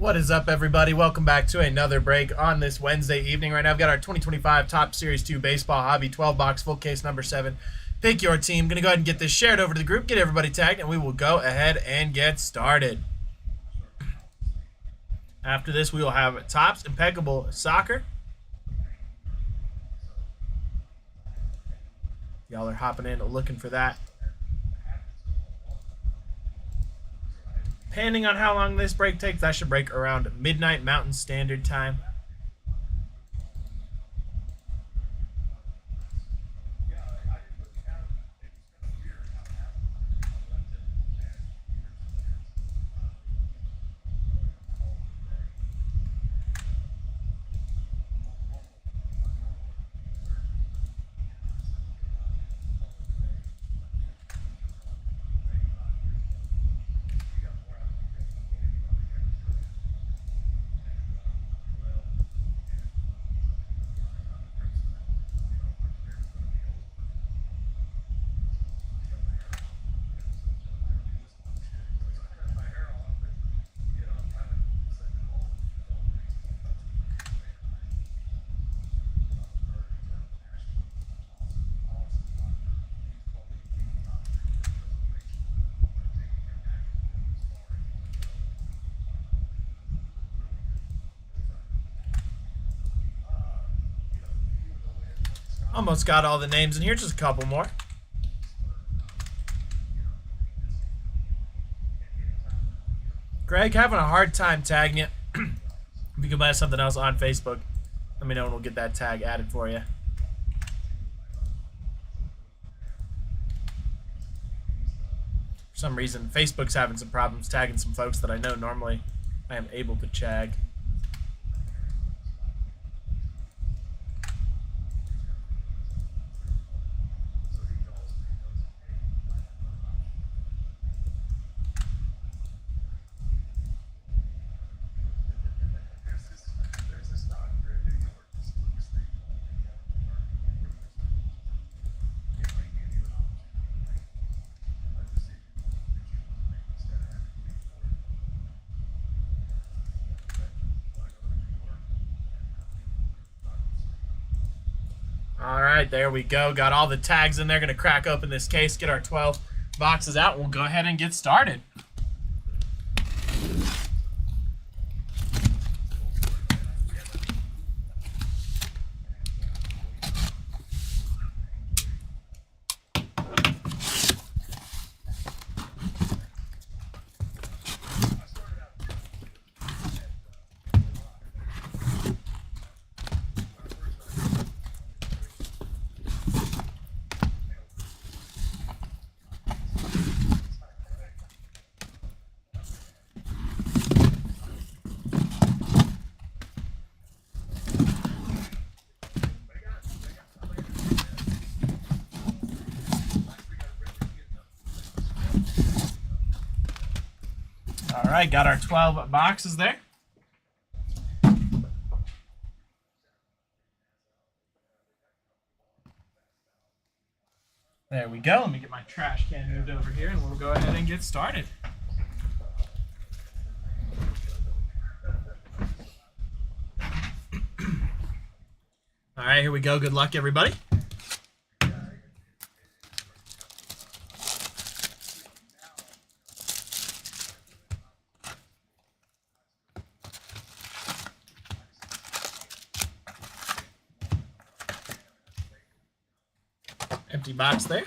What is up, everybody? Welcome back to another break on this Wednesday evening. Right now, I've got our 2025 Top Series 2 Baseball Hobby 12-box full case number 7. Pick your team. Going to go ahead and get this shared over to the group, get everybody tagged, and we will go ahead and get started. After this, we will have Topps Impeccable Soccer. Y'all are hopping in looking for that. Depending on how long this break takes, that should break around midnight Mountain Standard Time. Almost got all the names in here, just a couple more. Greg, having a hard time tagging it. If you can buy something else on Facebook, let me know and we'll get that tag added for you. For some reason, Facebook's having some problems tagging some folks that I know normally I am able to tag. All right, there we go. Got all the tags in there. Going to crack open this case, get our 12 boxes out. We'll go ahead and get started. All right, got our 12 boxes there. There we go. Let me get my trash can moved over here and we'll go ahead and get started. All right, here we go. Good luck, everybody. Empty box there.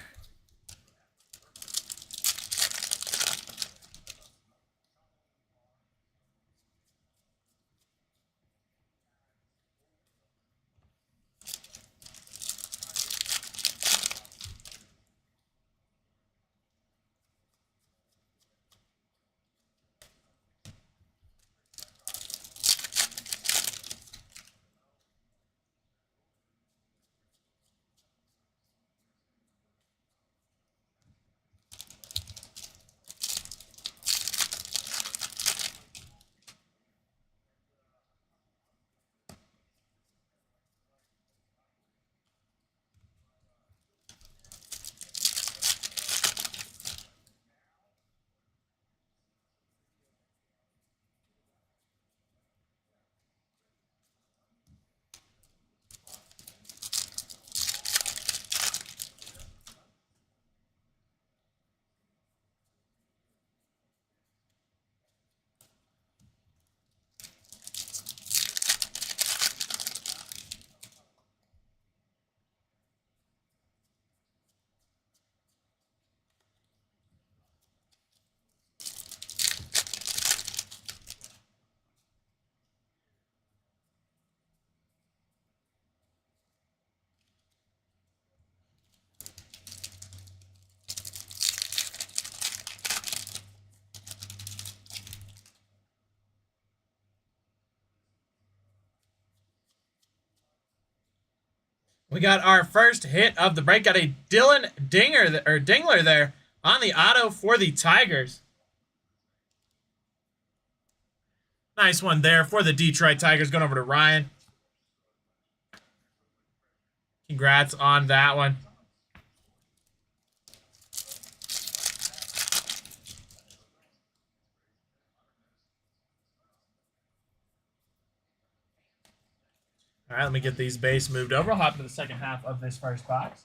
We got our first hit of the break. Got a Dylan Dingler there on the auto for the Tigers. Nice one there for the Detroit Tigers. Going over to Ryan. Congrats on that one. All right, let me get these base moved over. I'll hop into the second half of this first box.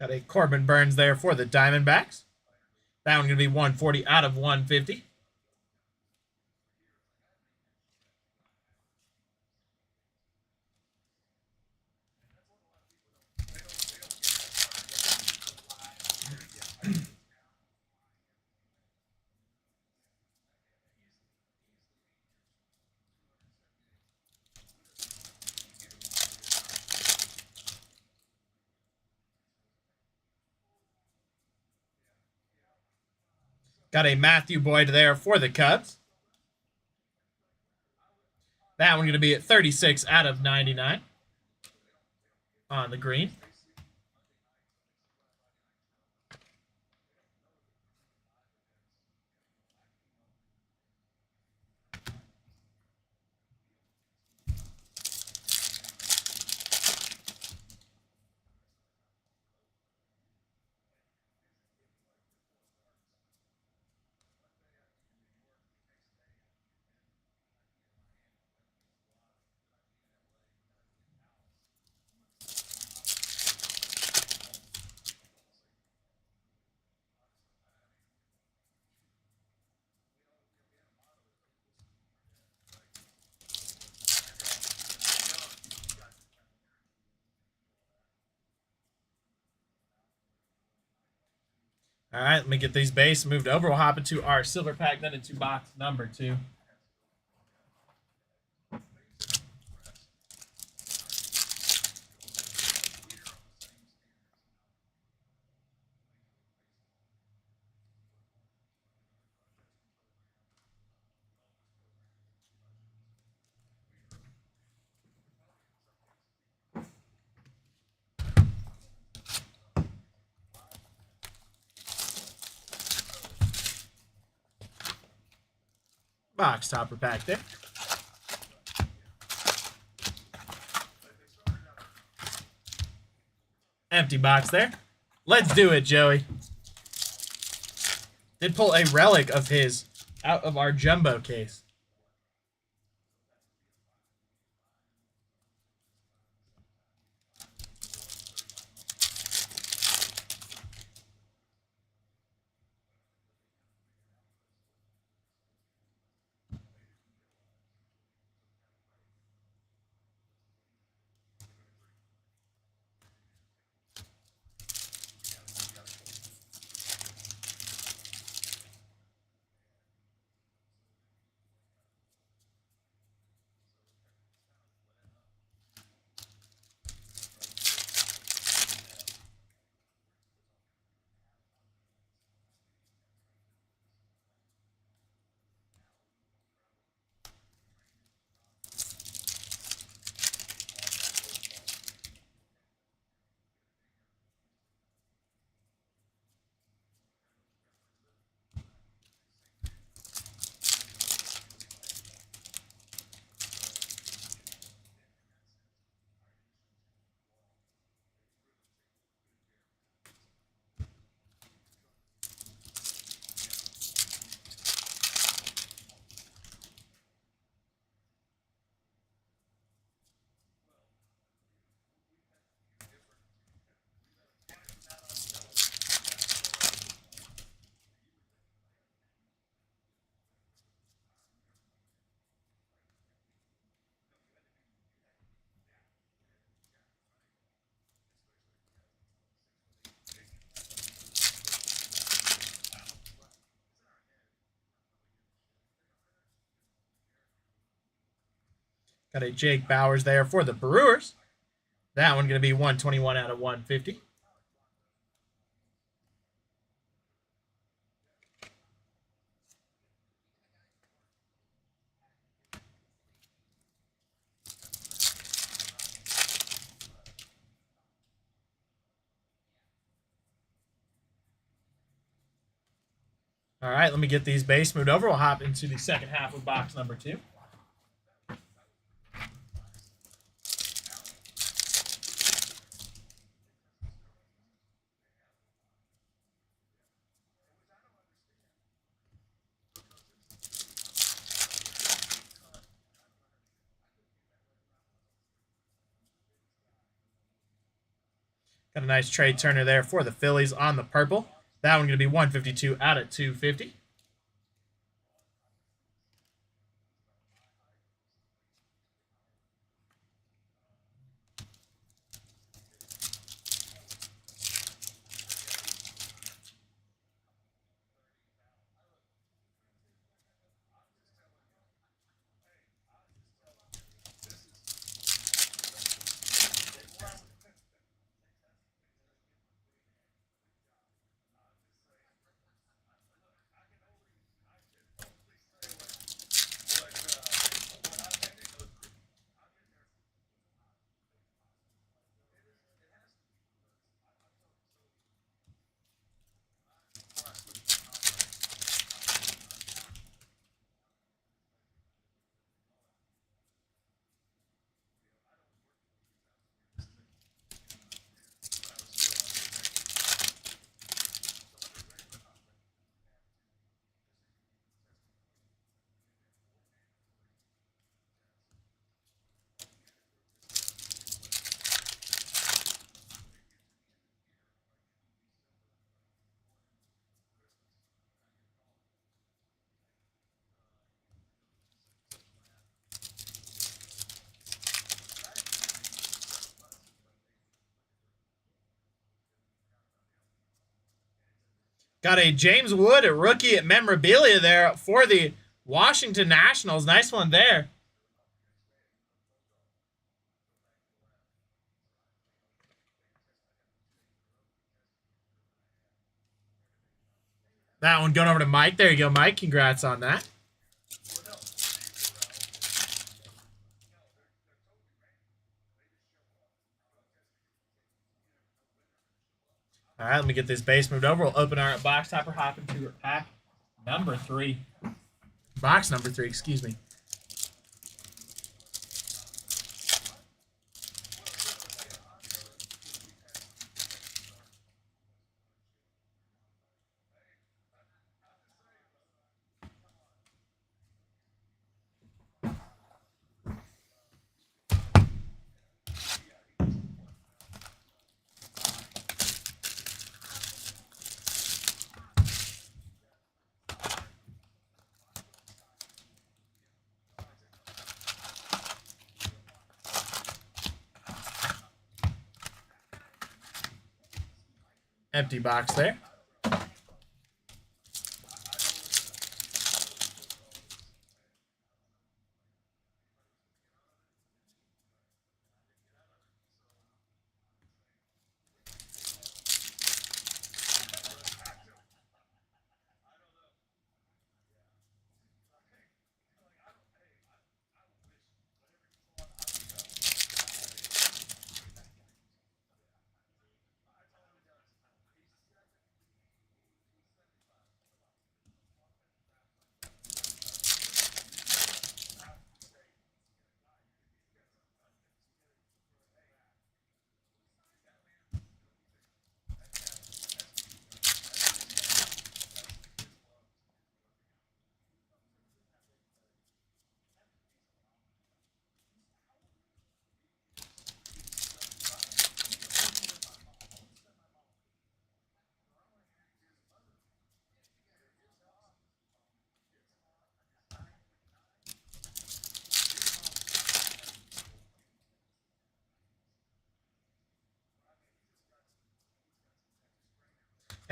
Got a Corbin Burns there for the Diamondbacks. That one going to be 140 out of 150. Got a Matthew Boyd there for the Cubs. That one going to be at 36 out of 99 on the green. All right, let me get these base moved over. We'll hop into our silver pack, then into box number 2. Box topper pack there. Empty box there. Let's do it, Joey. Did pull a relic of his out of our jumbo case. Got a Jake Bauers there for the Brewers. That one going to be 121 out of 150. All right, let me get these base moved over. We'll hop into the second half of box number 2. Got a nice Trey Turner there for the Phillies on the purple. That one going to be 152 out of 250. Got a James Wood, a rookie at memorabilia there for the Washington Nationals. Nice one there. That one going over to Mike. There you go, Mike. Congrats on that. All right, let me get this base moved over. We'll open our box topper, hop into pack number 3. Box number 3, excuse me. Empty box there.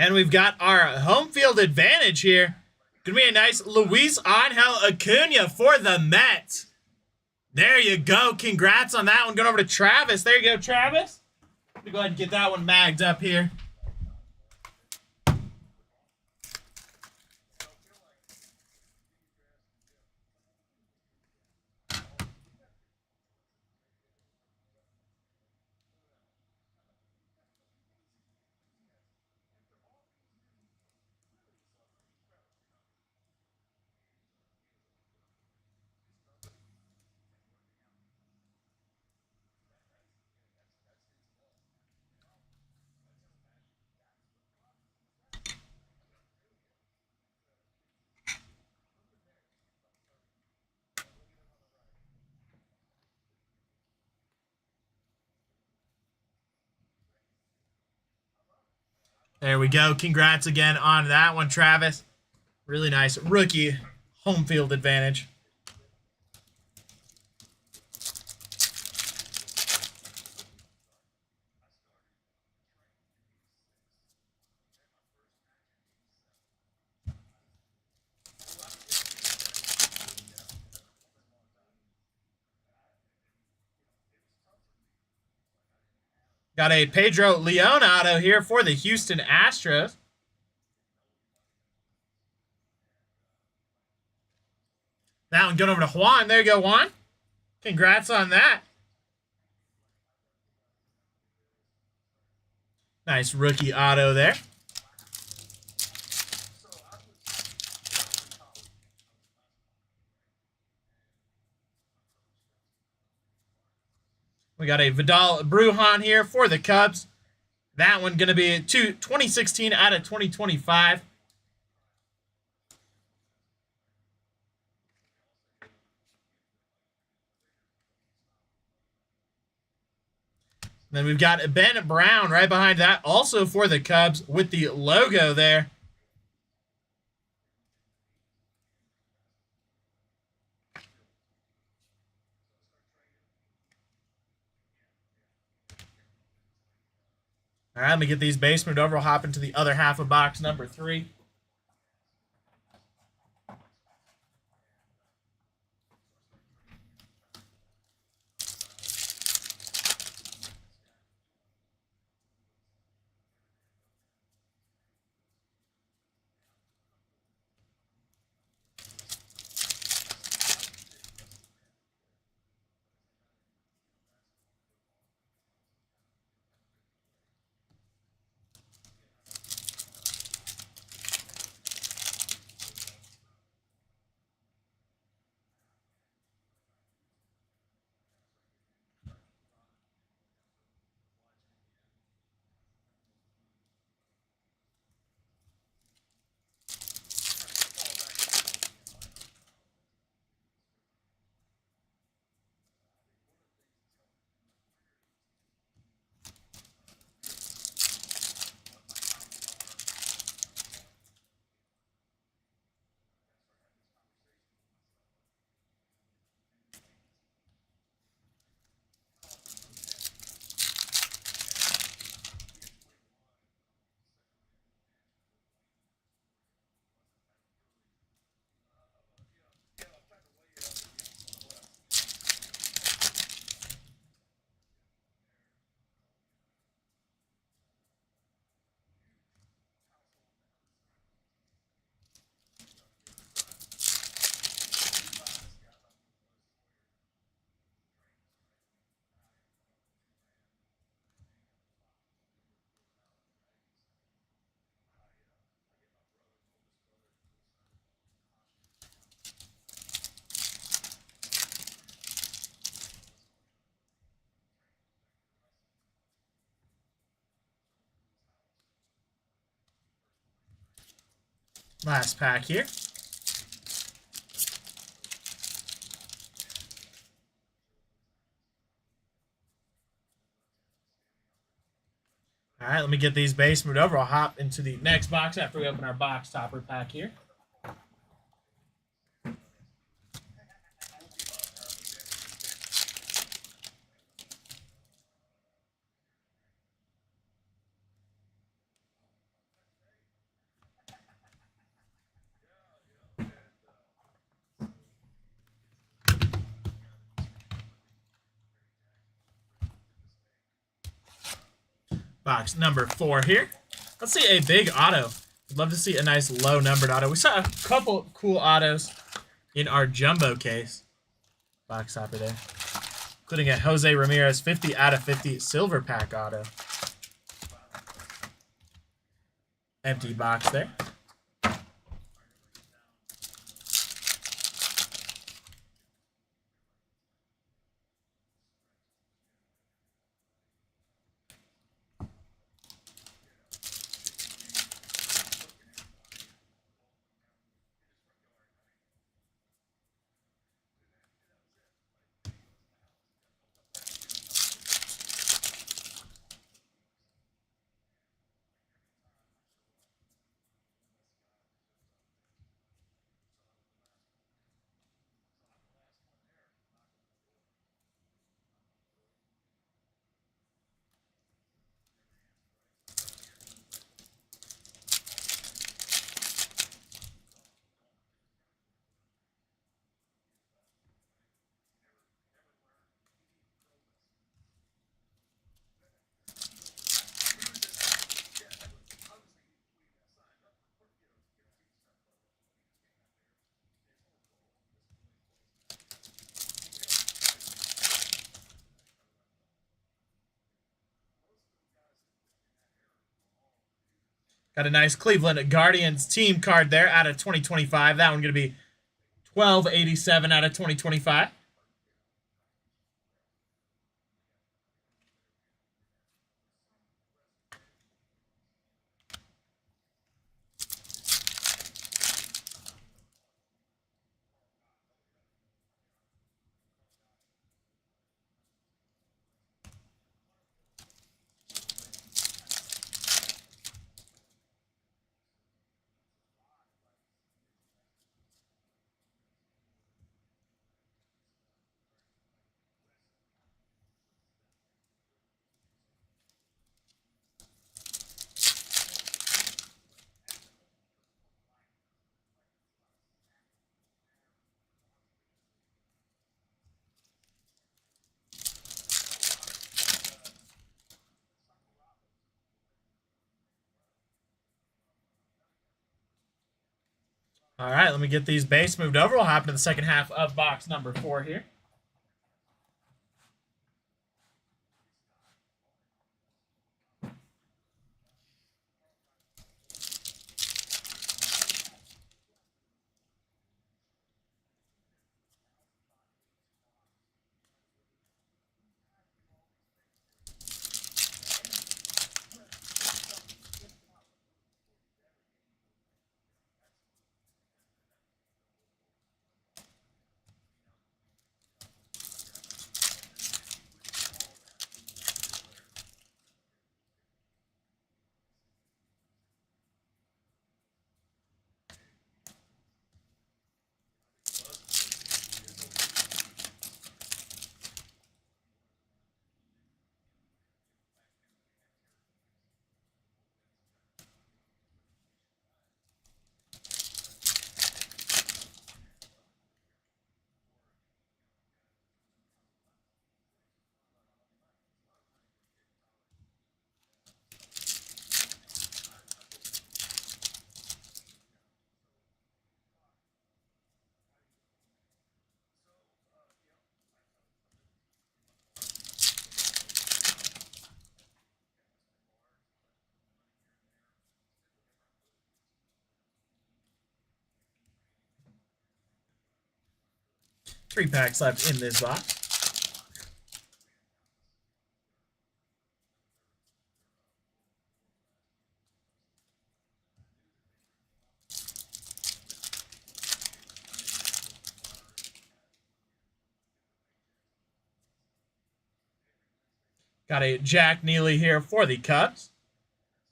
And we've got our home field advantage here. Gonna be a nice Luis Angel Acuna for the Mets. There you go. Congrats on that one. Going over to Travis. There you go, Travis. Let me go ahead and get that one magged up here. There we go. Congrats again on that one, Travis. Really nice rookie home field advantage. Got a Pedro Leon auto here for the Houston Astros. That one going over to Juan. There you go, Juan. Congrats on that. Nice rookie auto there. We got a Vidal Brujan here for the Cubs. That one going to be 2016 out of 2025. Then we've got Ben Brown right behind that, also for the Cubs with the logo there. All right, let me get these base moved over. We'll hop into the other half of box number 3. Last pack here. All right, let me get these base moved over. I'll hop into the next box after we open our box topper pack here. Box number 4 here. Let's see a big auto. I'd love to see a nice low-numbered auto. We saw a couple cool autos in our jumbo case. Box topper there. Including a Jose Ramirez 50 out of 50 silver pack auto. Empty box there. Got a nice Cleveland Guardians team card there out of 2025. That one going to be 1287 out of 2025. All right, let me get these base moved over. We'll hop into the second half of box number 4 here. Three packs left in this box. Got a Jack Neely here for the Cubs.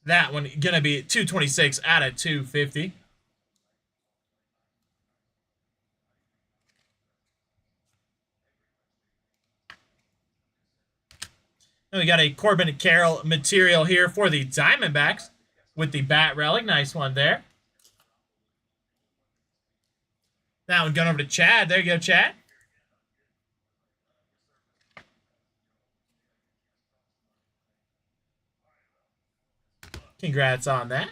That one going to be 226 out of 250. And we got a Corbin Carroll material here for the Diamondbacks with the bat relic. Nice one there. That one going over to Chad. There you go, Chad. Congrats on that.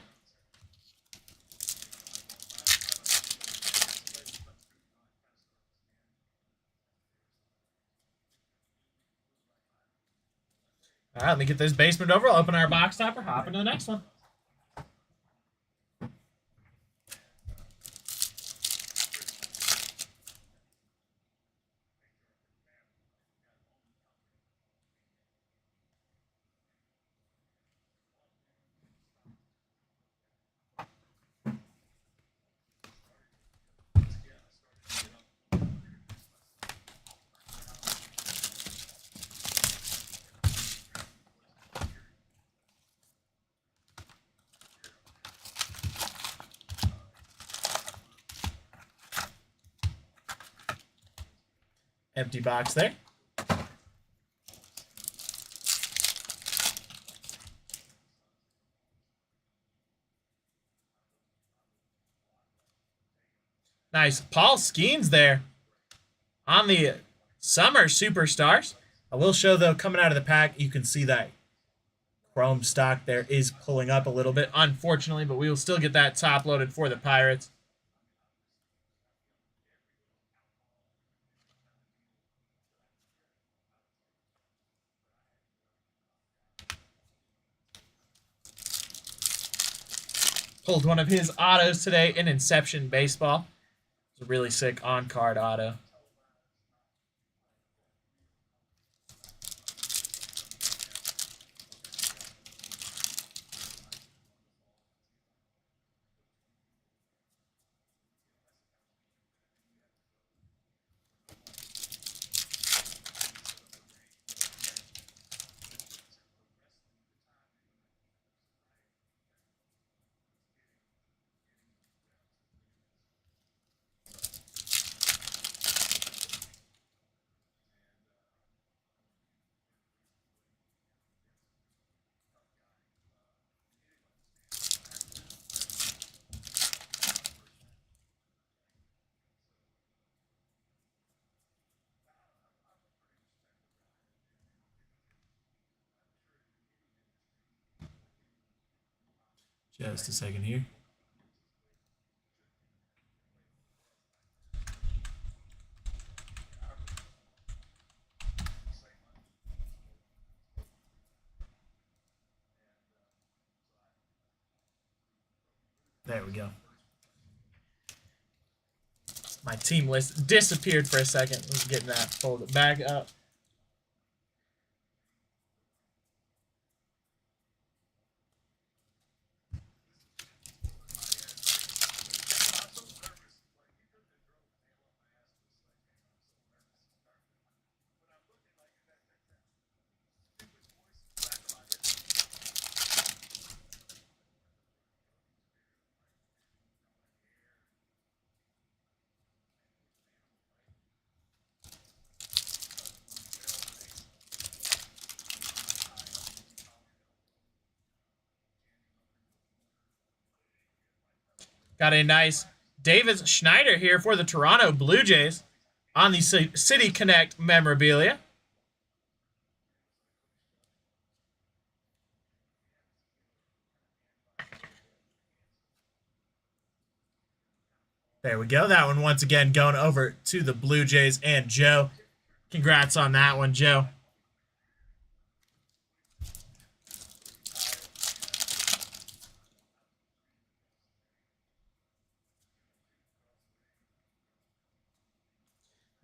All right, let me get this basement over. I'll open our box topper, hop into the next one. Empty box there. Nice. Paul Skeens there on the Summer Superstars. I will show, though, coming out of the pack, you can see that Chrome stock there is pulling up a little bit, unfortunately, but we will still get that top loaded for the Pirates. Pulled one of his autos today in Inception Baseball. It's a really sick on-card auto. Just a second here. There we go. My team list disappeared for a second. I'm getting that folded back up. Got a nice Davis Schneider here for the Toronto Blue Jays on the City Connect memorabilia. There we go. That one once again going over to the Blue Jays and Joe. Congrats on that one, Joe.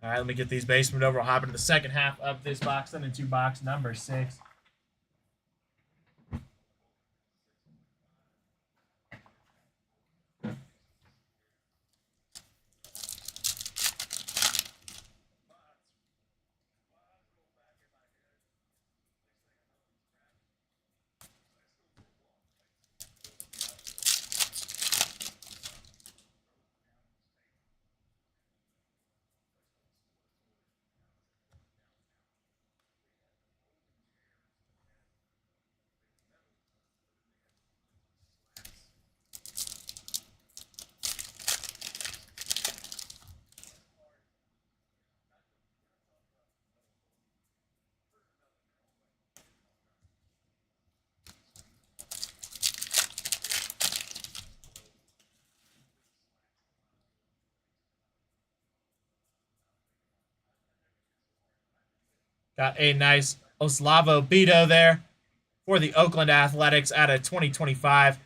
All right, let me get these basement over. I'll hop into the second half of this box, then into box number 6. Got a nice Oslavo Bito there for the Oakland Athletics out of 2025.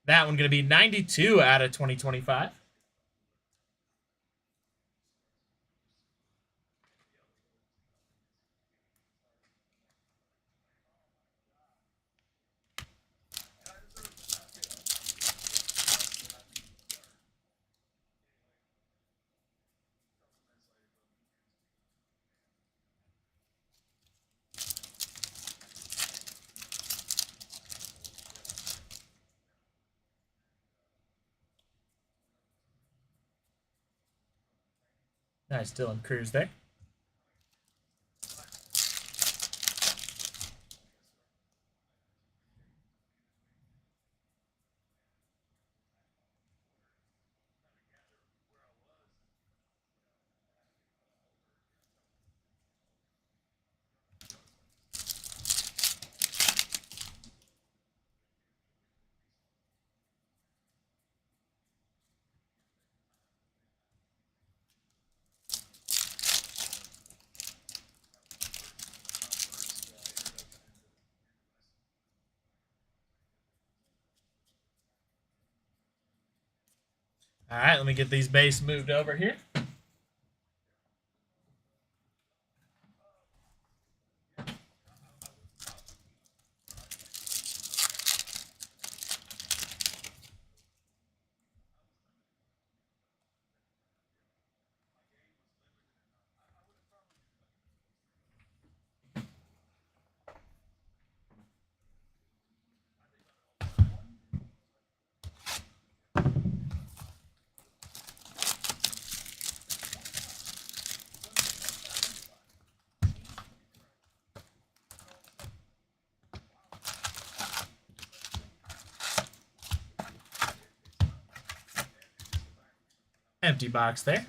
That one going to be 92 out of 2025. Nice Dylan Cruz there. All right, let me get these base moved over here. Empty box there.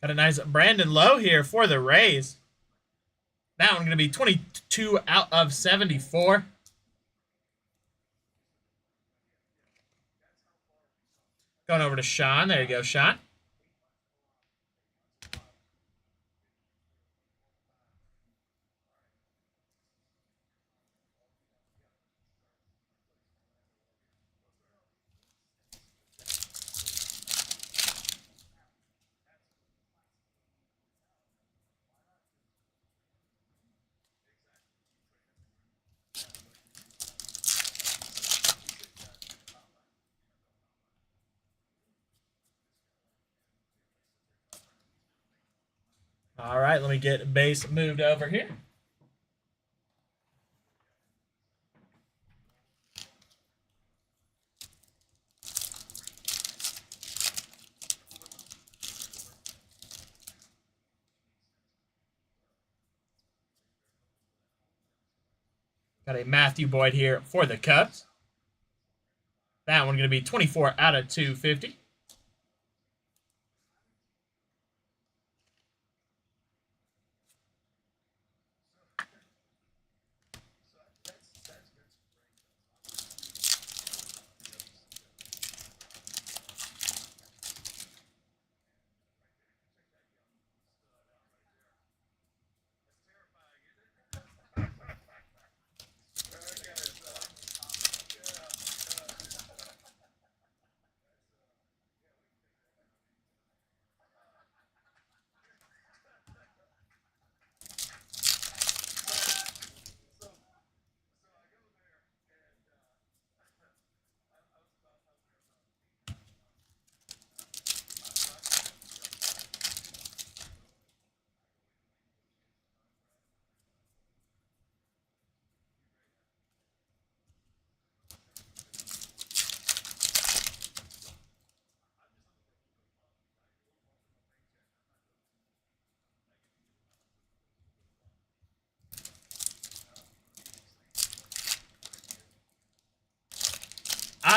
Got a nice Brandon Lowe here for the Rays. That one going to be 22 out of 74. Going over to Sean. There you go, Sean. All right, let me get base moved over here. Got a Matthew Boyd here for the Cubs. That one going to be 24 out of 250.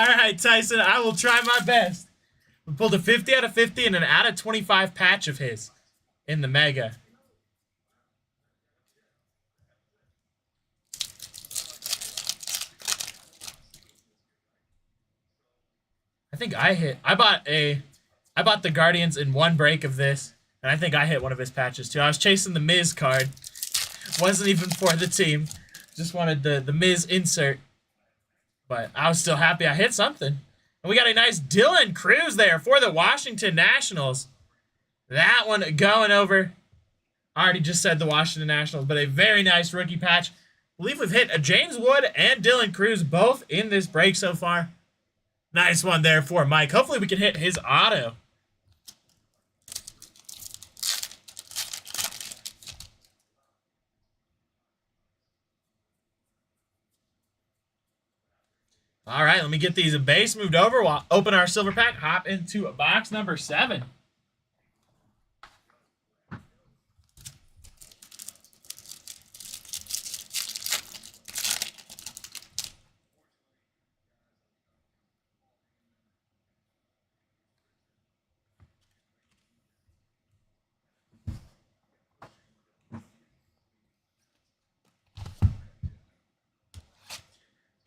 All right, Tyson, I will try my best. We pulled a 50 out of 50 and an out of 25 patch of his in the Mega. I think I hit. I bought the Guardians in one break of this, and I think I hit one of his patches too. I was chasing the Miz card. Wasn't even for the team. Just wanted the Miz insert. But I was still happy I hit something. And we got a nice Dylan Cruz there for the Washington Nationals. That one going over. I already just said the Washington Nationals, but a very nice rookie patch. I believe we've hit a James Wood and Dylan Cruz both in this break so far. Nice one there for Mike. Hopefully we can hit his auto. All right, let me get these base moved over. We'll open our silver pack, hop into box number 7.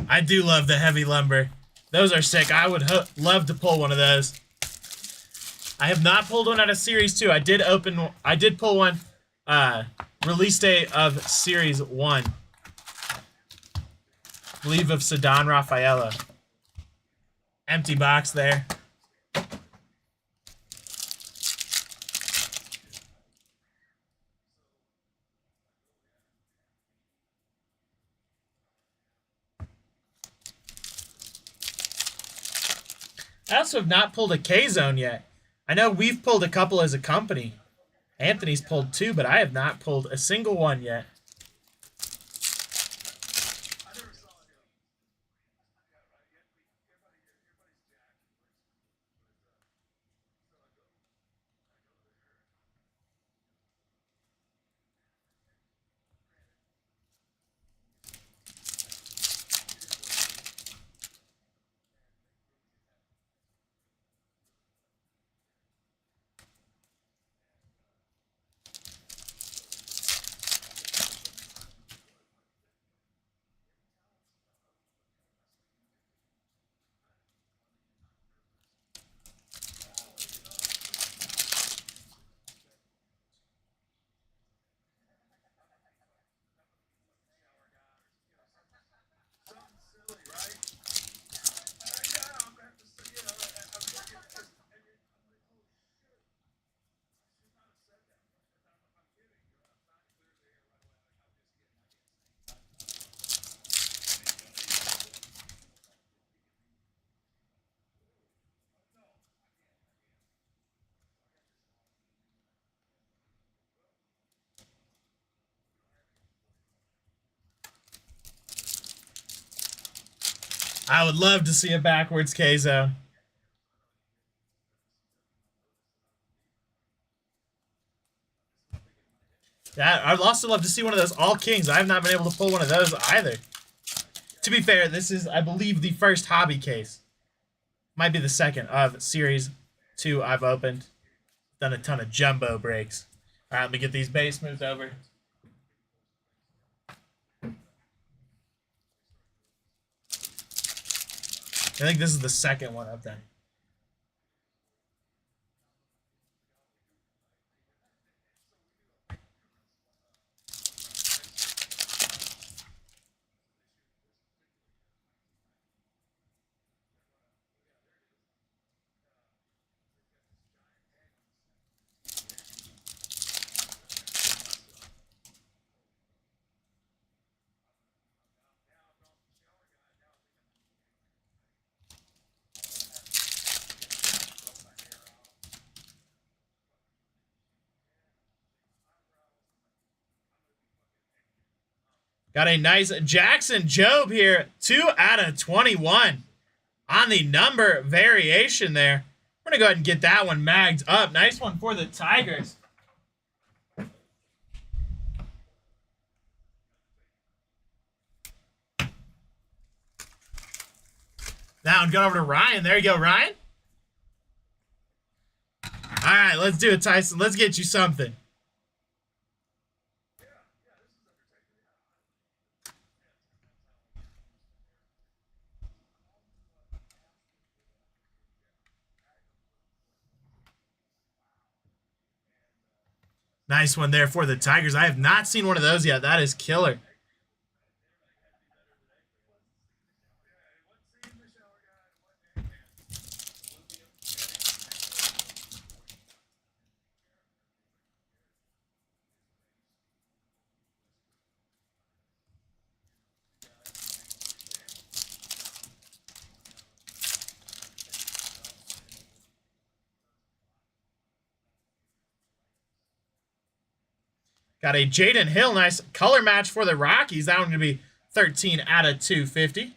I do love the heavy lumber. Those are sick. I would love to pull one of those. I have not pulled one out of Series 2. I did pull one release date of Series 1. I believe of Ceddanne Rafaela. Empty box there. I also have not pulled a K-Zone yet. I know we've pulled a couple as a company. Anthony's pulled 2, but I have not pulled a single one yet. I would love to see a backwards K-Zone. I'd also love to see one of those all kings. I have not been able to pull one of those either. To be fair, this is, I believe, the first hobby case. Might be the second of Series 2 I've opened. Done a ton of jumbo breaks. All right, let me get these base moved over. I think this is the second one I've done. Got a nice Jackson Jobe here. 2 out of 21 on the number variation there. We're going to go ahead and get that one magged up. Nice one for the Tigers. That one got over to Ryan. There you go, Ryan. All right, let's do it, Tyson. Let's get you something. Nice one there for the Tigers. I have not seen one of those yet. That is killer. Got a Jaden Hill. Nice color match for the Rockies. That one going to be 13 out of 250.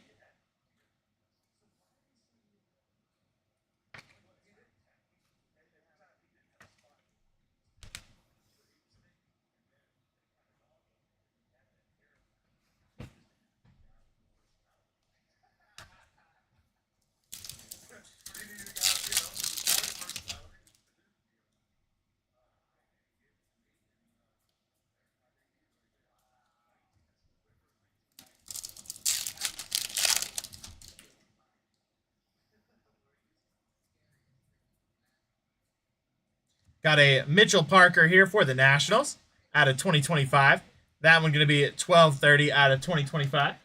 Got a Mitchell Parker here for the Nationals out of 2025. That one going to be at 1230 out of 2025.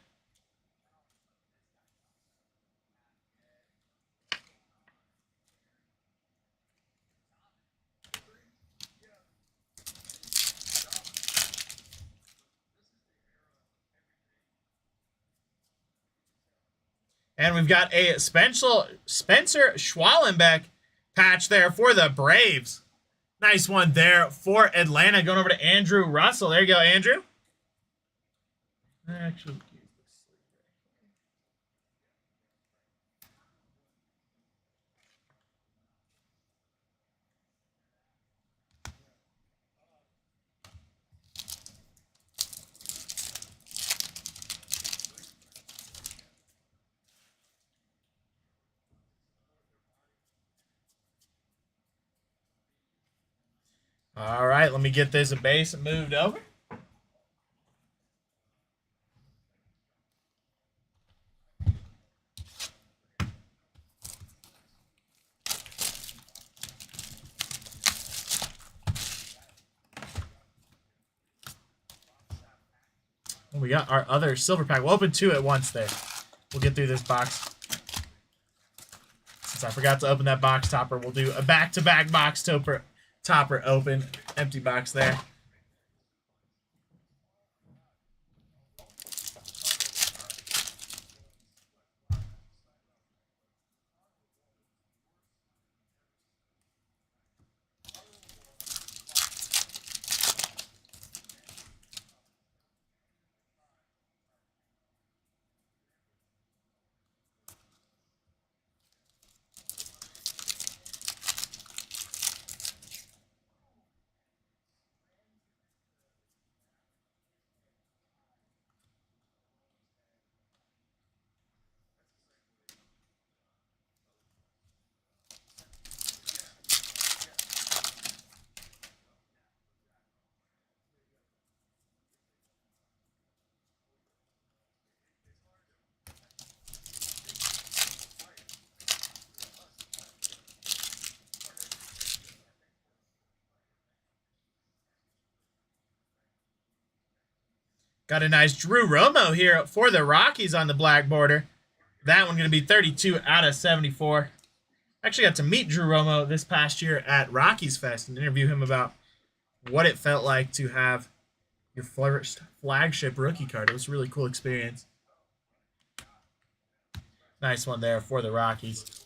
And we've got a Spencer Schwallenbeck patch there for the Braves. Nice one there for Atlanta. Going over to Andrew Russell. There you go, Andrew. Actually, all right, let me get this base moved over. We got our other silver pack. We'll open two at once there. We'll get through this box. Since I forgot to open that box topper, we'll do a back-to-back box topper open. Empty box there. Got a nice Drew Romo here for the Rockies on the black border. That one going to be 32 out of 74. Actually got to meet Drew Romo this past year at Rockies Fest and interview him about what it felt like to have your first flagship rookie card. It was a really cool experience. Nice one there for the Rockies.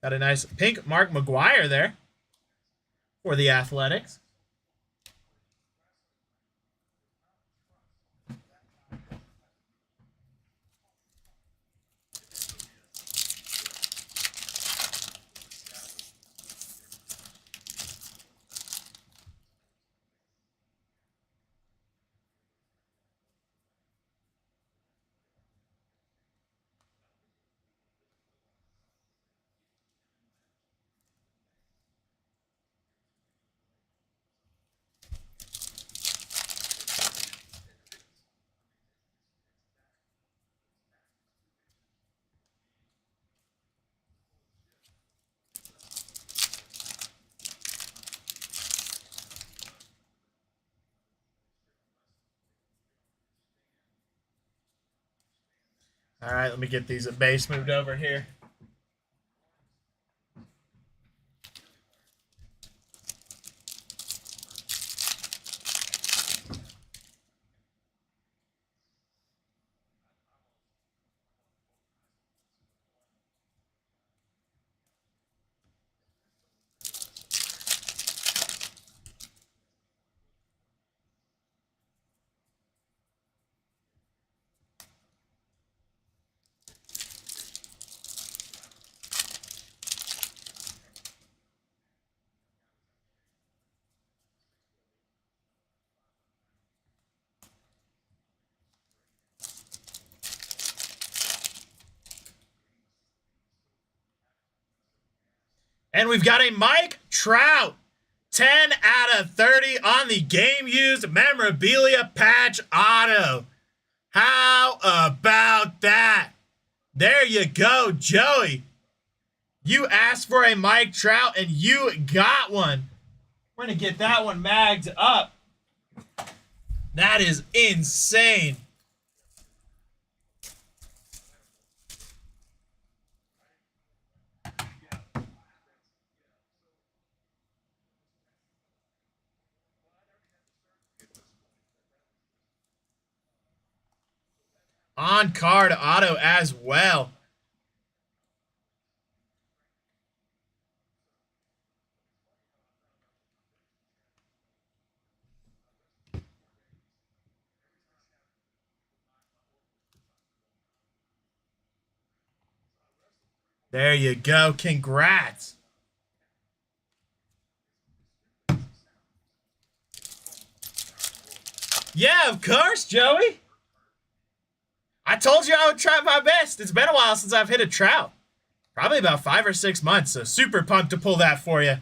Got a nice pink Mark McGwire there for the Athletics. All right, let me get these base moved over here. And we've got a Mike Trout. 10 out of 30 on the game-used memorabilia patch auto. How about that? There you go, Joey. You asked for a Mike Trout, and you got one. We're going to get that one magged up. That is insane. On card auto as well. There you go. Congrats. Yeah, of course, Joey. I told you I would try my best. It's been a while since I've hit a Trout. Probably about 5 or 6 months, so super pumped to pull that for you.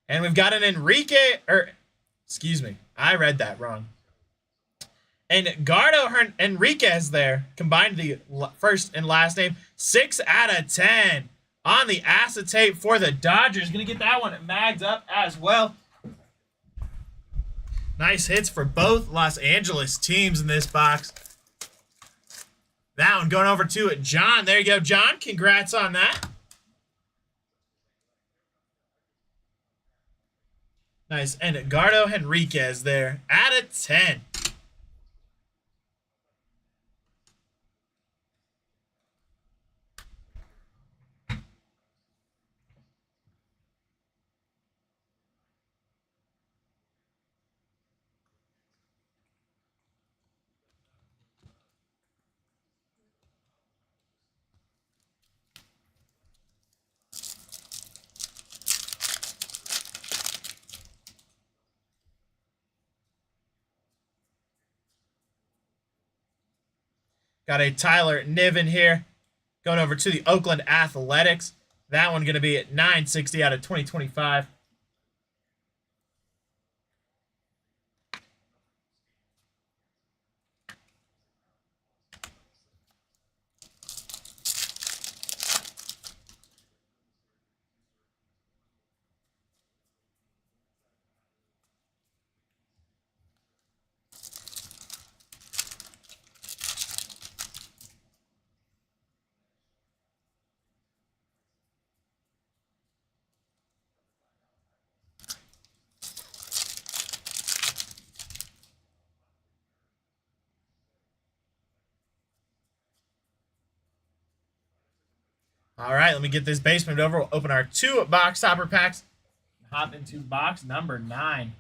And we've got an Enrique, excuse me, I read that wrong. And Gardo Enriquez there, combined the first and last name, 6 out of 10 on the acetate for the Dodgers. Gonna get that one magged up as well. Nice hits for both Los Angeles teams in this box. That one going over to John. There you go, John. Congrats on that. Nice. And Gardo Henriquez there. Out of 10. Got a Tyler Niven here. Going over to the Oakland Athletics. That one going to be at 960 out of 2025. All right, let me get this basement over. We'll open our 2 box topper packs. Hop into box number 9.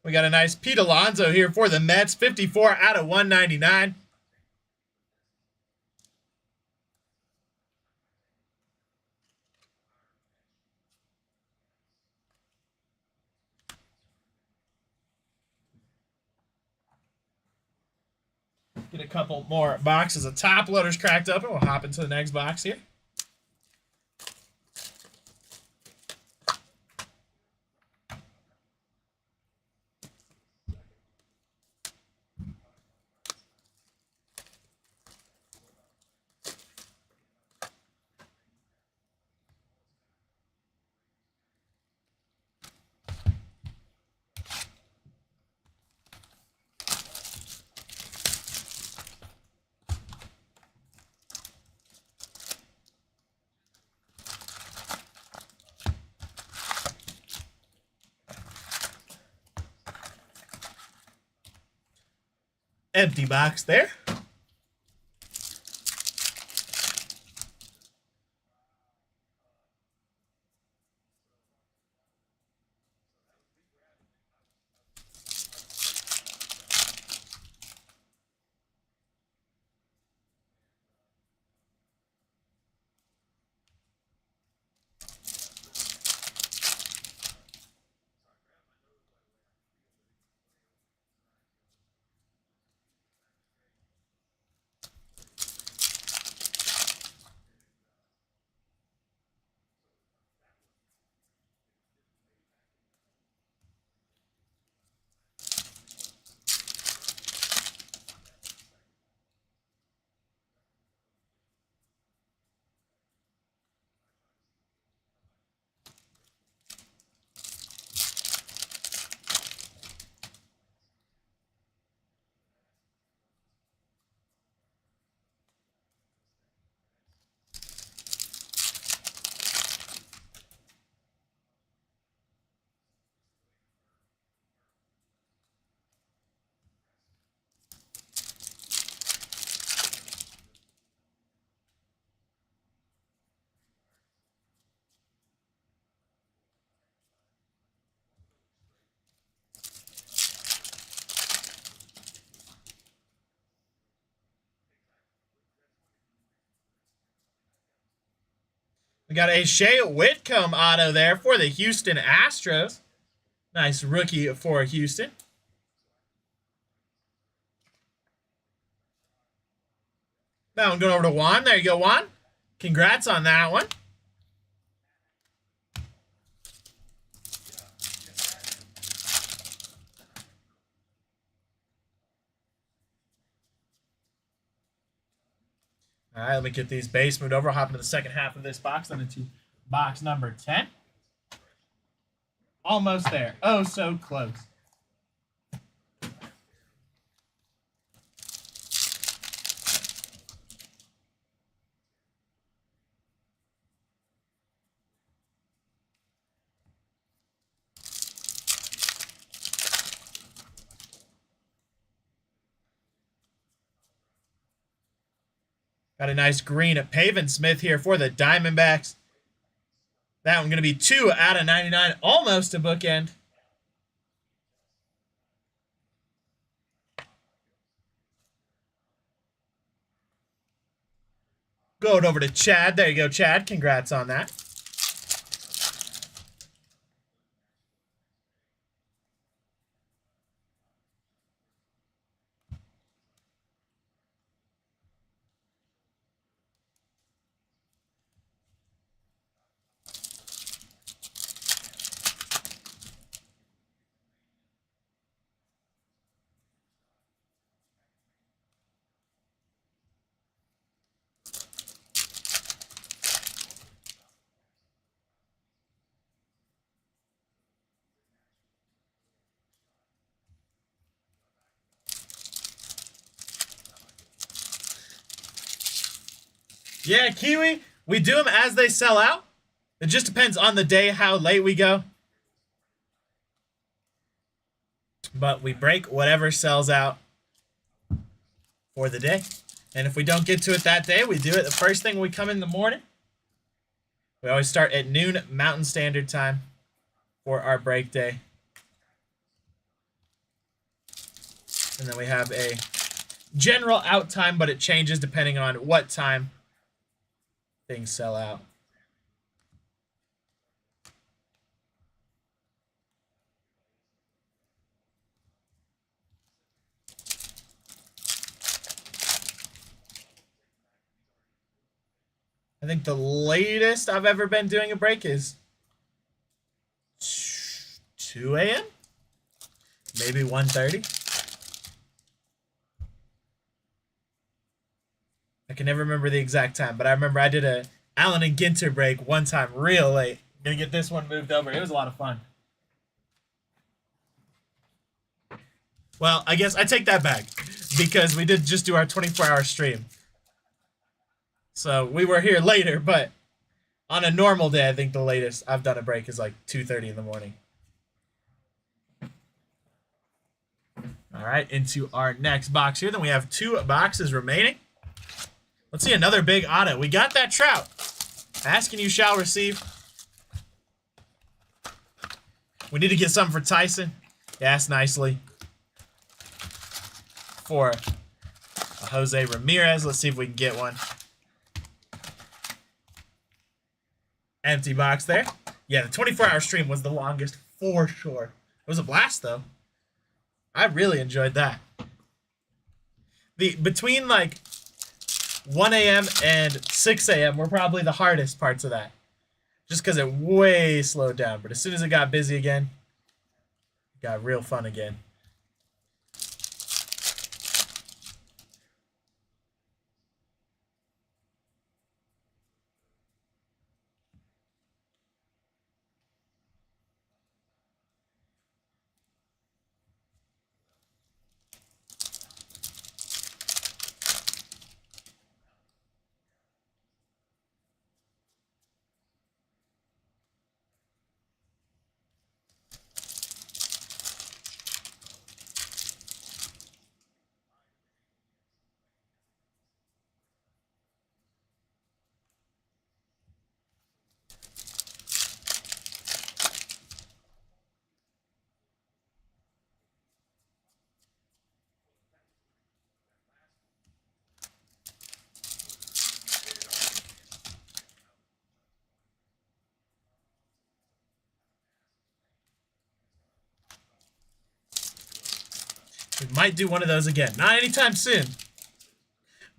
We got a nice Pete Alonso here for the Mets. 54 out of 199. Get a couple more boxes of top loaders cracked open. We'll hop into the next box here. Empty box there. We got a Shea Whitcomb auto there for the Houston Astros. Nice rookie for Houston. That one going over to Juan. There you go, Juan. Congrats on that one. All right, let me get these base moved over. I'll hop into the second half of this box, then into box number 10. Almost there. Oh, so close. Got a nice green Pavin Smith here for the Diamondbacks. That one going to be 2 out of 99. Almost a bookend. Going over to Chad. There you go, Chad. Congrats on that. Yeah, Kiwi, we do them as they sell out. It just depends on the day how late we go. But we break whatever sells out for the day. And if we don't get to it that day, we do it the first thing we come in the morning. We always start at noon Mountain Standard Time for our break day. And then we have a general out time, but it changes depending on what time things sell out. I think the latest I've ever been doing a break is 2 a.m. Maybe 1:30. I can never remember the exact time, but I remember I did a Allen and Ginter break one time real late. Gonna get this one moved over. It was a lot of fun. Well, I guess I take that back because we did just do our 24-hour stream. So we were here later, but on a normal day, I think the latest I've done a break is like 2:30 in the morning. All right, into our next box here. Then we have 2 boxes remaining. Let's see another big auto. We got that Trout. Asking you shall receive. We need to get something for Tyson. Yes, nicely. For Jose Ramirez. Let's see if we can get one. Empty box there. Yeah, the 24-hour stream was the longest for sure. It was a blast, though. I really enjoyed that. Between like 1 a.m. and 6 a.m. were probably the hardest parts of that. Just because it way slowed down. But as soon as it got busy again, it got real fun again. We might do one of those again. Not anytime soon.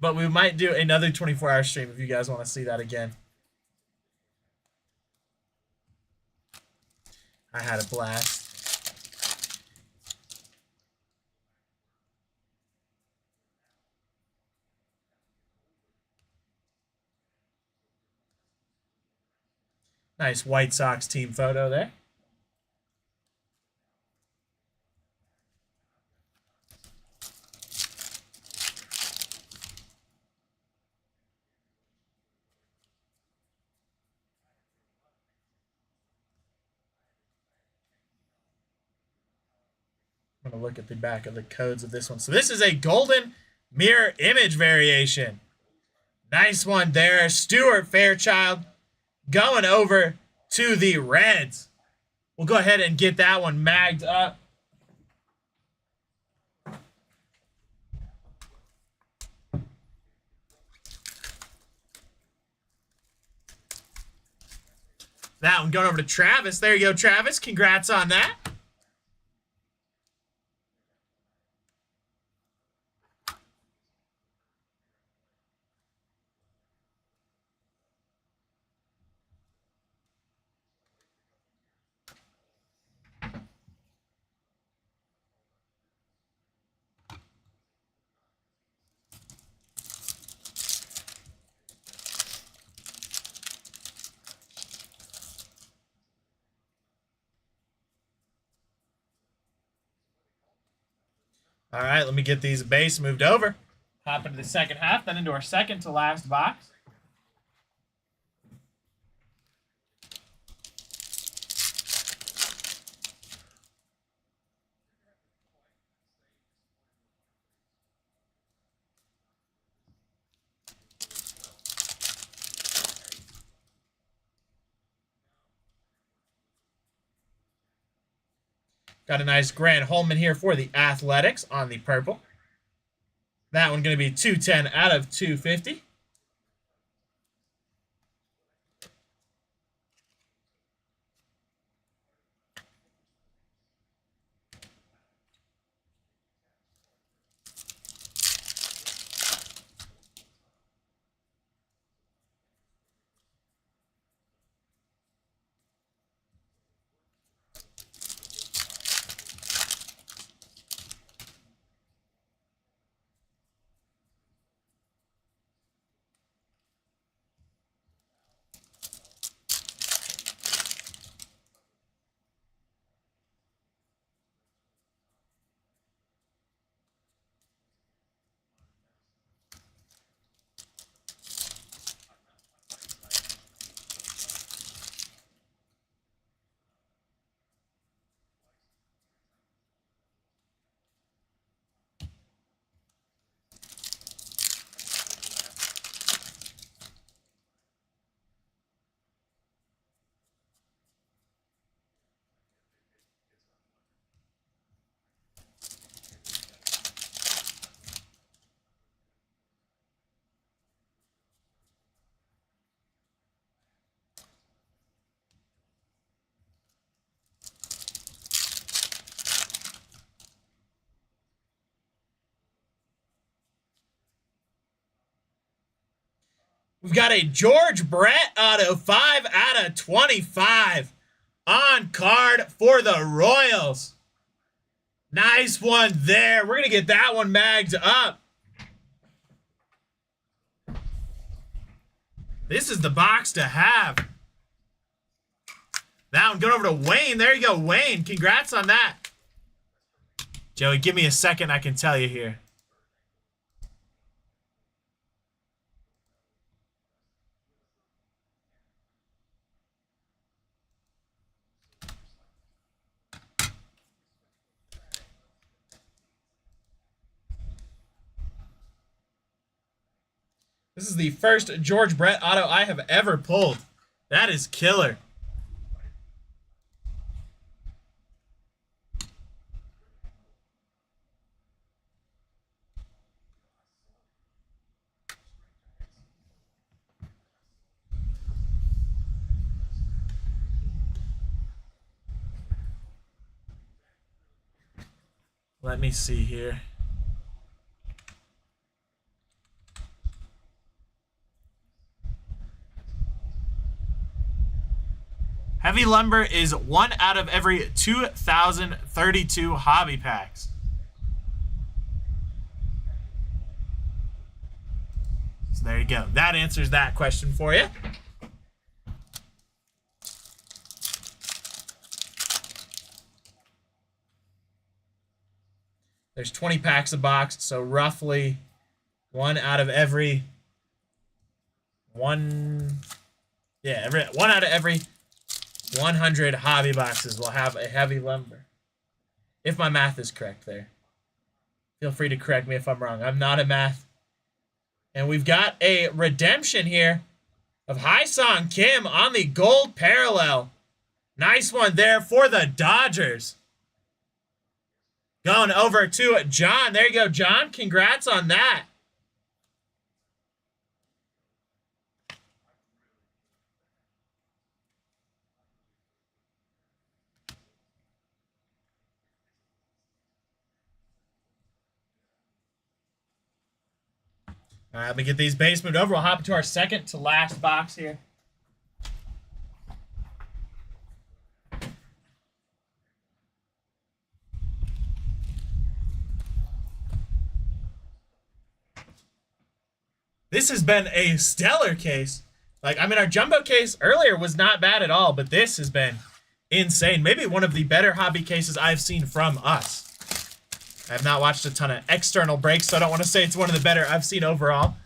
But we might do another 24-hour stream if you guys want to see that again. I had a blast. Nice White Sox team photo there. I'm going to look at the back of the codes of this one. So this is a golden mirror image variation. Nice one there. Stuart Fairchild going over to the Reds. We'll go ahead and get that one magged up. That one going over to Travis. There you go, Travis. Congrats on that. All right, let me get these base moved over. Hop into the second half, then into our second to last box. Got a nice Grant Holman here for the Athletics on the purple. That one going to be 210 out of 250. We've got a George Brett auto, 5 out of 25 on card for the Royals. Nice one there. We're going to get that one bagged up. This is the box to have. That one going over to Wayne. There you go, Wayne. Congrats on that. Joey, give me a second. I can tell you here. This is the first George Brett auto I have ever pulled. That is killer. Let me see here. Heavy Lumber is 1 out of every 2,032 hobby packs. So there you go. That answers that question for you. There's 20 packs a box, so roughly 1 out of every one out of every 100 hobby boxes will have a Heavy Lumber. If my math is correct there. Feel free to correct me if I'm wrong. I'm not a math. And we've got a redemption here of Hyesung Kim on the gold parallel. Nice one there for the Dodgers. Going over to John. There you go, John. Congrats on that. All right, let me get these base moved over. We'll hop into our second to last box here. This has been a stellar case. Like, I mean, our jumbo case earlier was not bad at all, but this has been insane. Maybe one of the better hobby cases I've seen from us. I have not watched a ton of external breaks, so I don't want to say it's one of the better I've seen overall.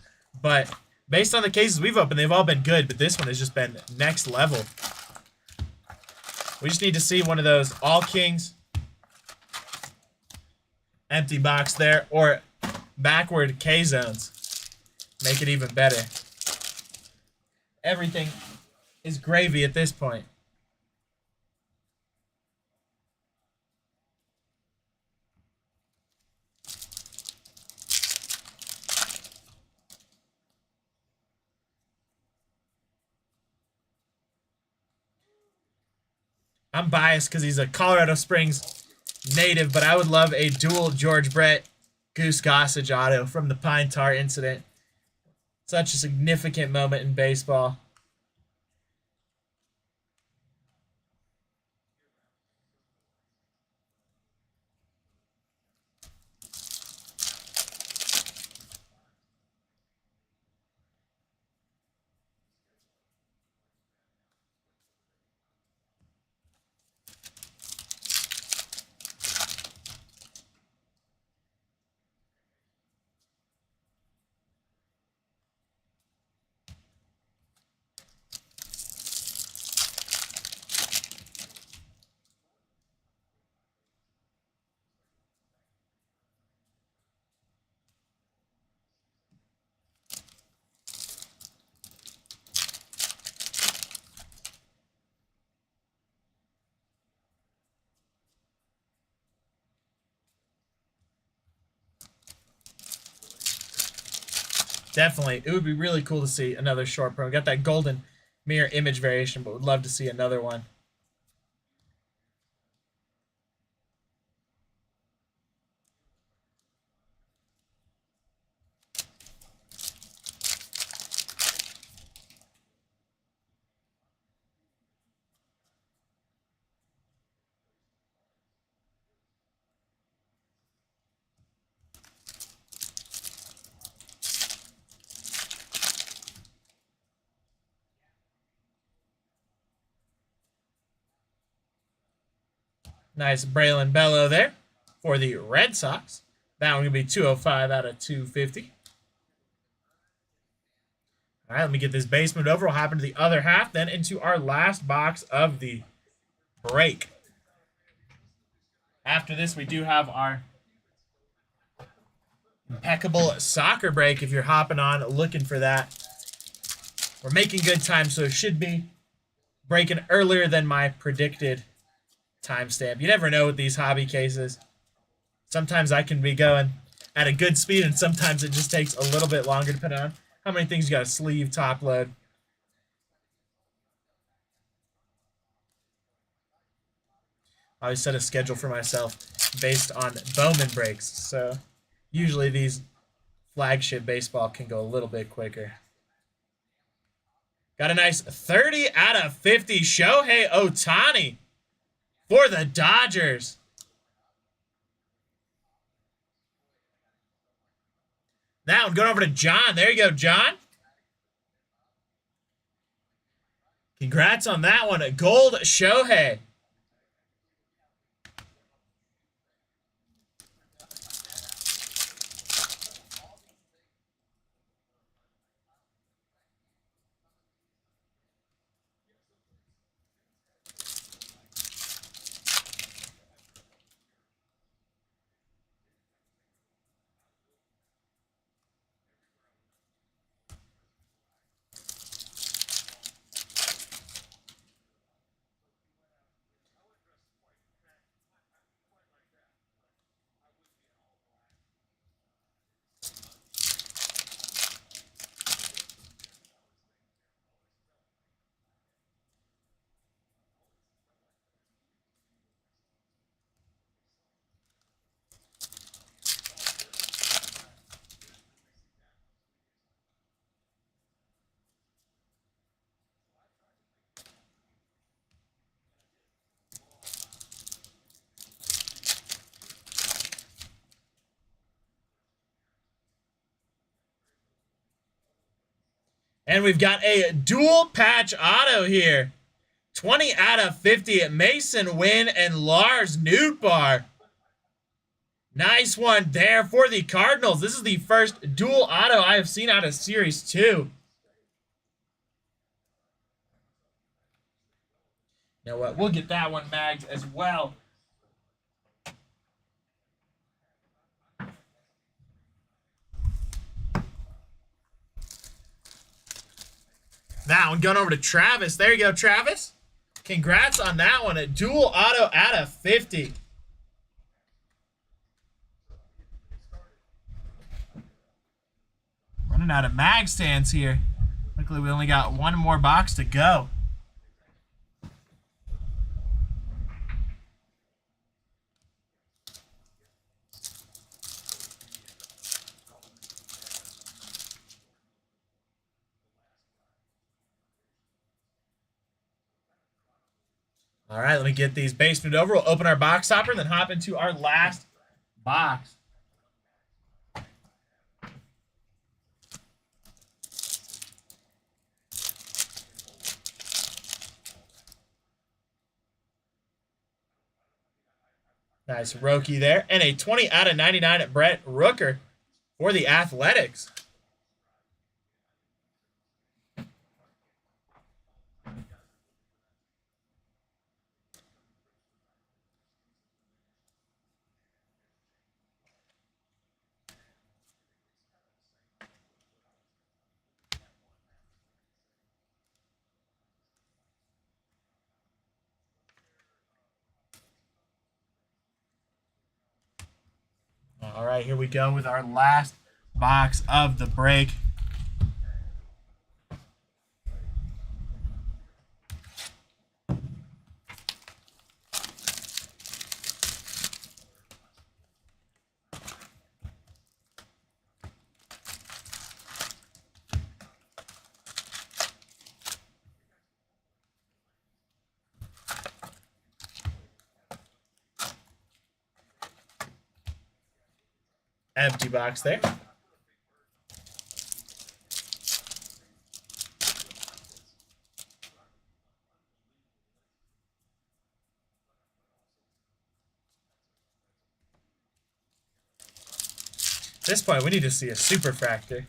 But based on the cases we've opened, they've all been good, but this one has just been next level. We just need to see one of those All Kings empty box there, or backward K-zones. Make it even better. Everything is gravy at this point. I'm biased because he's a Colorado Springs native, but I would love a dual George Brett Goose Gossage auto from the Pine Tar incident. Such a significant moment in baseball. Definitely. It would be really cool to see another short pro. We got that golden mirror image variation, but would love to see another one. Nice Braylon Bello there for the Red Sox. That one going to be 205 out of 250. All right, let me get this base moved over. We'll hop into the other half, then into our last box of the break. After this, we do have our impeccable soccer break if you're hopping on looking for that. We're making good time, so it should be breaking earlier than my predicted timestamp. You never know with these hobby cases. Sometimes I can be going at a good speed, and sometimes it just takes a little bit longer depending on how many things you got to sleeve, top load. I always set a schedule for myself based on Bowman breaks, so usually these flagship baseball can go a little bit quicker. Got a nice 30 out of 50 Shohei Ohtani for the Dodgers. That one going over to John. There you go, John. Congrats on that one. Gold Shohei. And we've got a dual patch auto here. 20 out of 50 at Mason Wynn and Lars Nootbaar. Nice one there for the Cardinals. This is the first dual auto I have seen out of Series 2. You know what? We'll get that one magged as well. That one going over to Travis. There you go, Travis. Congrats on that one. A dual auto out of 50. Running out of mag stands here. Luckily, we only got one more box to go. All right, let me get these base moved over. We'll open our box topper and then hop into our last box. Nice Roki there. And a 20 out of 99 at Brett Rooker for the Athletics. All right, here we go with our last box of the break. Empty box there. At this point, we need to see a superfractor.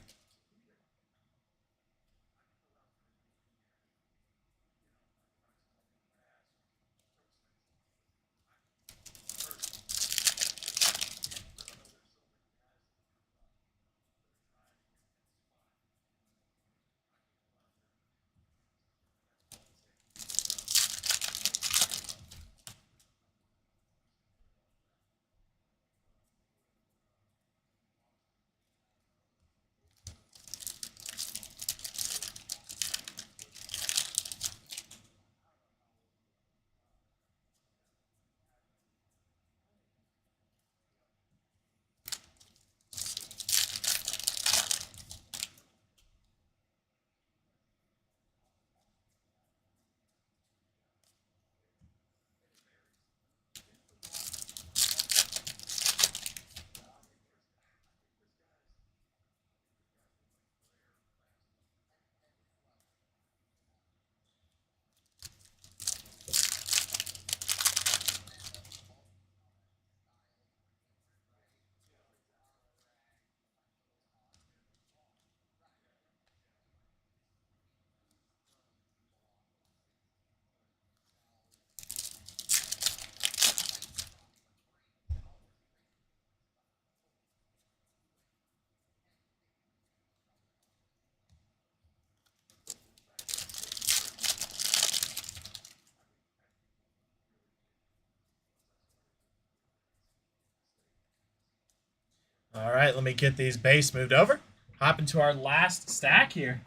All right, let me get these base moved over. Hop into our last stack here.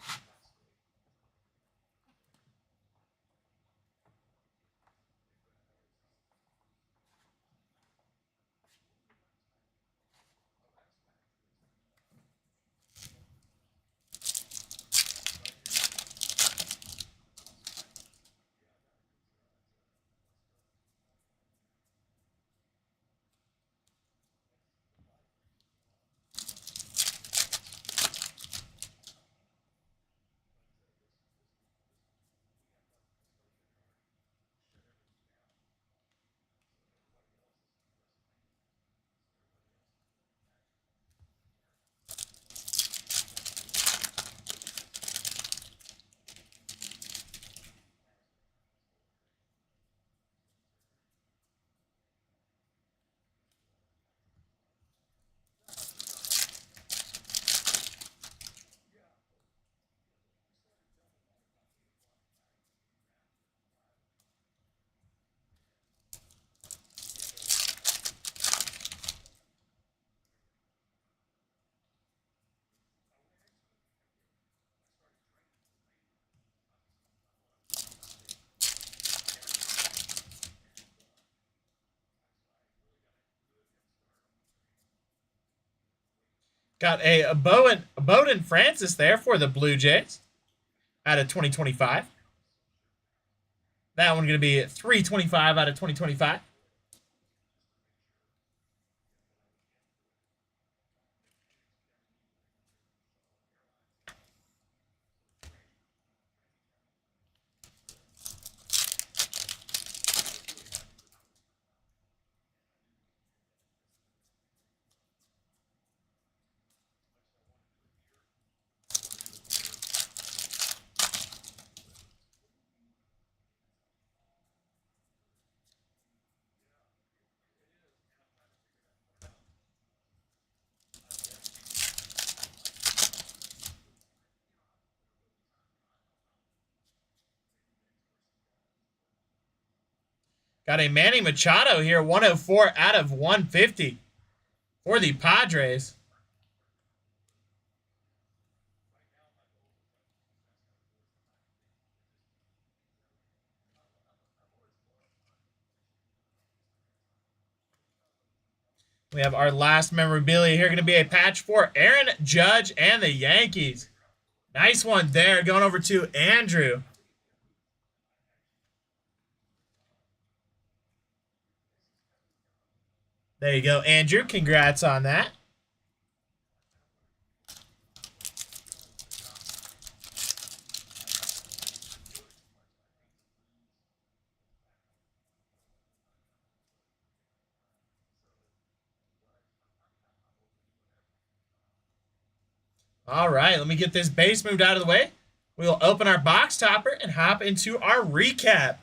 Got a Bowden Francis there for the Blue Jays out of 2025. That one going to be 325 out of 2025. Got a Manny Machado here, 104 out of 150 for the Padres. We have our last memorabilia here, going to be a patch for Aaron Judge and the Yankees. Nice one there, going over to Andrew. There you go, Andrew. Congrats on that. All right, let me get this base moved out of the way. We'll open our box topper and hop into our recap.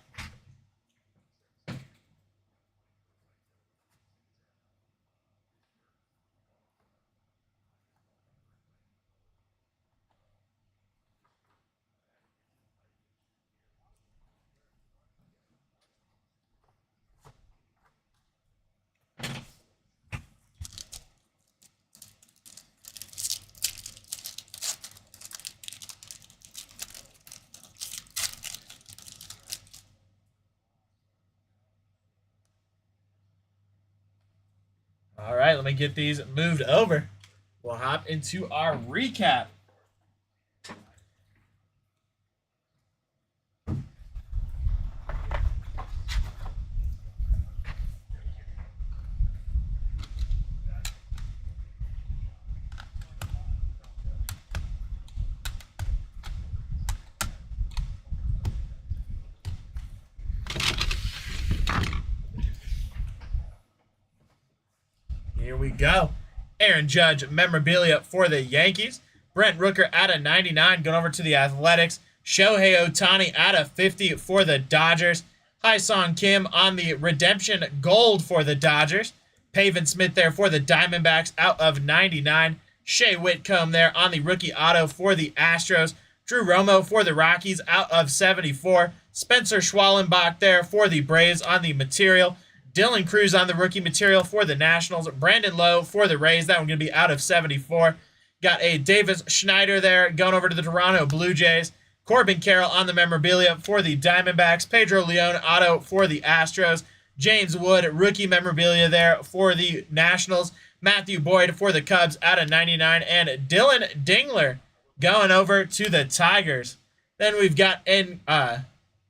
All right, let me get these moved over. We'll hop into our recap. Here we go. Aaron Judge memorabilia for the Yankees. Brent Rooker out of 99 going over to the Athletics. Shohei Ohtani out of 50 for the Dodgers. Hyun-Sung Kim on the redemption gold for the Dodgers. Pavin Smith there for the Diamondbacks out of 99. Shea Whitcomb there on the rookie auto for the Astros. Drew Romo for the Rockies out of 74. Spencer Schwallenbach there for the Braves on the material. Dylan Cruz on the rookie material for the Nationals. Brandon Lowe for the Rays. That one going to be out of 74. Got a Davis Schneider there going over to the Toronto Blue Jays. Corbin Carroll on the memorabilia for the Diamondbacks. Pedro Leon auto for the Astros. James Wood rookie memorabilia there for the Nationals. Matthew Boyd for the Cubs out of 99. And Dylan Dingler going over to the Tigers. Then we've got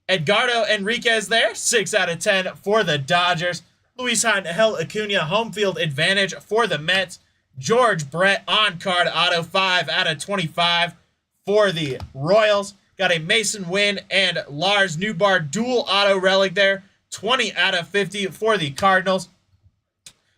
Edgardo Enriquez there, 6 out of 10 for the Dodgers. Luis Angel Acuna, home field advantage for the Mets. George Brett on card auto, 5 out of 25 for the Royals. Got a Mason Wynn and Lars Newbar dual auto relic there, 20 out of 50 for the Cardinals.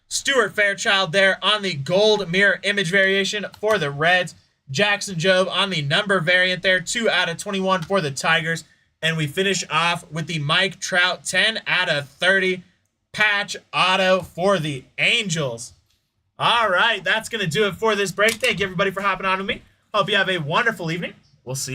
Stuart Fairchild there on the gold mirror image variation for the Reds. Jackson Jobe on the number variant there, 2 out of 21 for the Tigers. And we finish off with the Mike Trout 10 out of 30 patch auto for the Angels. All right, that's going to do it for this break. Thank you, everybody, for hopping on with me. Hope you have a wonderful evening. We'll see you.